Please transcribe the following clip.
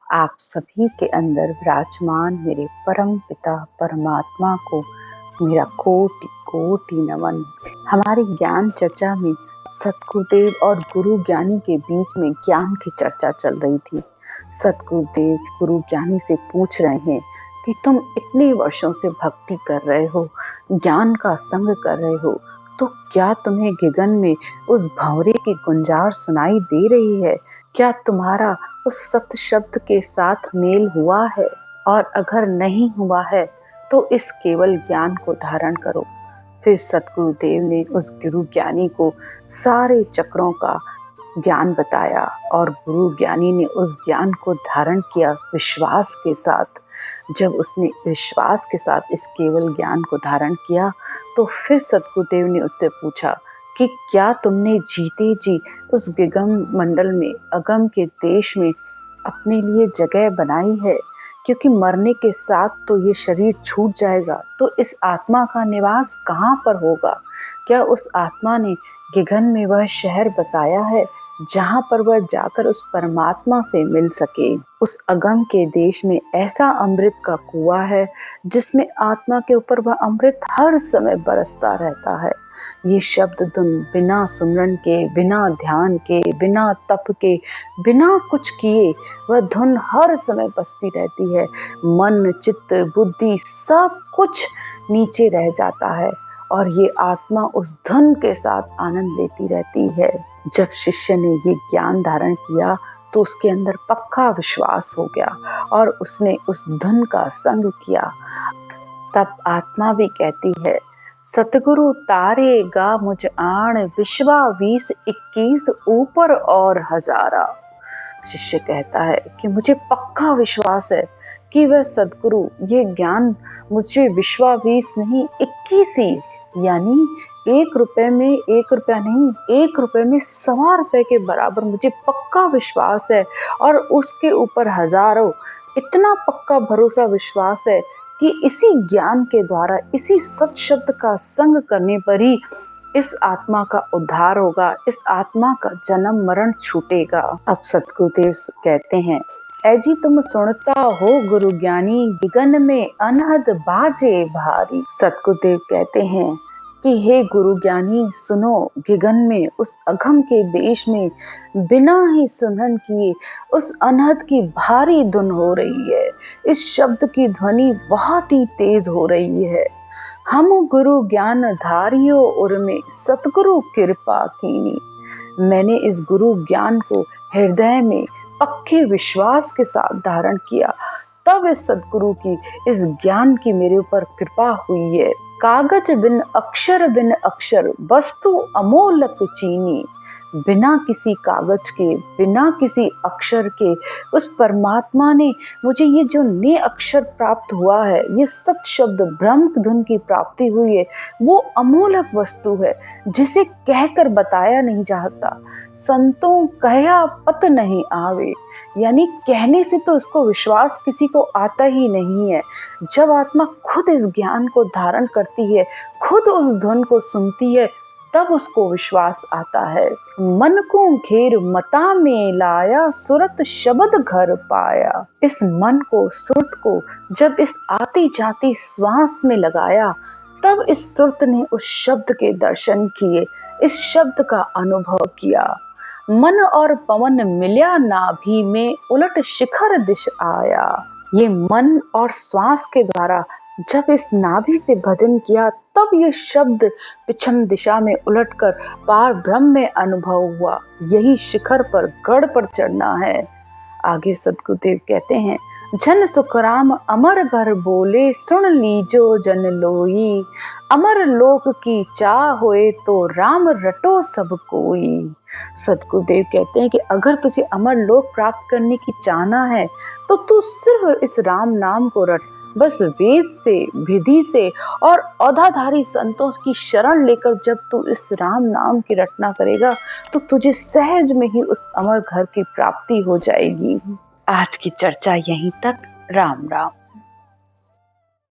आप सभी के अंदर विराजमान मेरे परम पिता परमात्मा को मेरा कोटि कोटि नमन। हमारी ज्ञान चर्चा में सतगुरुदेव और गुरु ज्ञानी के बीच में ज्ञान की चर्चा चल रही थी। सतगुरुदेव गुरु ज्ञानी से पूछ रहे हैं कि तुम इतने वर्षों से भक्ति कर रहे हो, ज्ञान का संग कर रहे हो, तो क्या तुम्हें गगन में उस भंवरे की गुंजार सुनाई दे रही है? क्या तुम्हारा उस सत शब्द के साथ मेल हुआ है? और अगर नहीं हुआ है तो इस केवल ज्ञान को धारण करो। फिर सतगुरुदेव ने उस गुरु ज्ञानी को सारे चक्रों का ज्ञान बताया और गुरु ज्ञानी ने उस ज्ञान को धारण किया विश्वास के साथ। जब उसने विश्वास के साथ इस केवल ज्ञान को धारण किया तो फिर सतगुरुदेव ने उससे पूछा कि क्या तुमने जीते जी उस गगन मंडल में, अगम के देश में अपने लिए जगह बनाई है? क्योंकि मरने के साथ तो ये शरीर छूट जाएगा, तो इस आत्मा का निवास कहाँ पर होगा? क्या उस आत्मा ने गगन में वह शहर बसाया है जहाँ पर वह जाकर उस परमात्मा से मिल सके? उस अगम के देश में ऐसा अमृत का कुआं है जिसमें आत्मा के ऊपर वह अमृत हर समय बरसता रहता है। ये शब्द धुन बिना सुमरन के, बिना ध्यान के, बिना तप के, बिना कुछ किए वह धुन हर समय बजती रहती है। मन, चित्त, बुद्धि सब कुछ नीचे रह जाता है और ये आत्मा उस धुन के साथ आनंद लेती रहती है। जब शिष्य ने ये ज्ञान धारण किया तो उसके अंदर पक्का विश्वास हो गया और उसने उस धुन का संग किया। तब आत्मा भी कहती है, सतगुरु तारेगा मुझ आण, विश्वा 20-21 ऊपर और हजारा। शिष्य कहता है कि मुझे पक्का विश्वास है कि वह सदगुरु ये ज्ञान मुझे विश्वा 20 नहीं 21 ही, यानी 1 रुपए में 1 रुपया नहीं, 1 रुपए में 1.25 रुपए के बराबर मुझे पक्का विश्वास है और उसके ऊपर हजारों। इतना पक्का भरोसा विश्वास है कि इसी ज्ञान के द्वारा, इसी सत शब्द का संग करने पर ही इस आत्मा का उद्धार होगा, इस आत्मा का जन्म मरण छूटेगा। अब सतगुरुदेव कहते हैं, ऐजी तुम सुनता हो गुरु ज्ञानी, गगन में अनहद बाजे भारी। सतगुरुदेव कहते हैं कि हे गुरु ज्ञानी सुनो, गगन में उस अघम के देश में बिना ही सुनन किए उस अनहद की भारी धुन हो रही है। इस शब्द की ध्वनि बहुत ही तेज हो रही है। हम गुरु ज्ञान धारियो उर्मे, सतगुरु कृपा कीनी। मैंने इस गुरु ज्ञान को हृदय में पक्के विश्वास के साथ धारण किया, तब इस सतगुरु की, इस ज्ञान की मेरे ऊपर कृपा हुई है। कागज बिन अक्षर, वस्तु अमोलक चीनी। बिना किसी कागज के, बिना किसी अक्षर के उस परमात्मा ने मुझे ये जो नए अक्षर प्राप्त हुआ है, ये सत शब्द ब्रह्म धुन की प्राप्ति हुई है, वो अमोलक वस्तु है जिसे कहकर बताया नहीं जाता। संतों कहया पत नहीं आवे, यानी कहने से तो उसको विश्वास किसी को आता ही नहीं है। जब आत्मा खुद इस ज्ञान को धारण करती है, खुद उस धुन को सुनती है, तब उसको विश्वास आता है। मन को घेर मता में लाया, सुरत शब्द घर पाया। इस मन को, सुरत को जब इस आती जाती श्वास में लगाया, तब इस सुरत ने उस शब्द के दर्शन किए, इस शब्द का अनुभव किया। मन और पवन मिल्या नाभि में, उलट शिखर दिश आया। ये मन और श्वास के द्वारा जब इस नाभि से भजन किया, तब ये शब्द पिछम दिशा में उलटकर पार ब्रह्म में अनुभव हुआ। यही शिखर पर, गढ़ पर चढ़ना है। आगे सतगुरुदेव कहते हैं, जन सुखराम अमर घर बोले, सुन लीजो जन लोई। अमर लोक की चाह होए तो राम रटो सब कोई। सतगुरुदेव कहते हैं कि अगर तुझे अमर लोक प्राप्त करने की चाहना है तो तू सिर्फ इस राम नाम को रट। बस वेद से, विधि से और औधाधारी संतों की शरण लेकर जब तू इस राम नाम की रटना करेगा तो तुझे सहज में ही उस अमर घर की प्राप्ति हो जाएगी। आज की चर्चा यहीं तक। राम राम।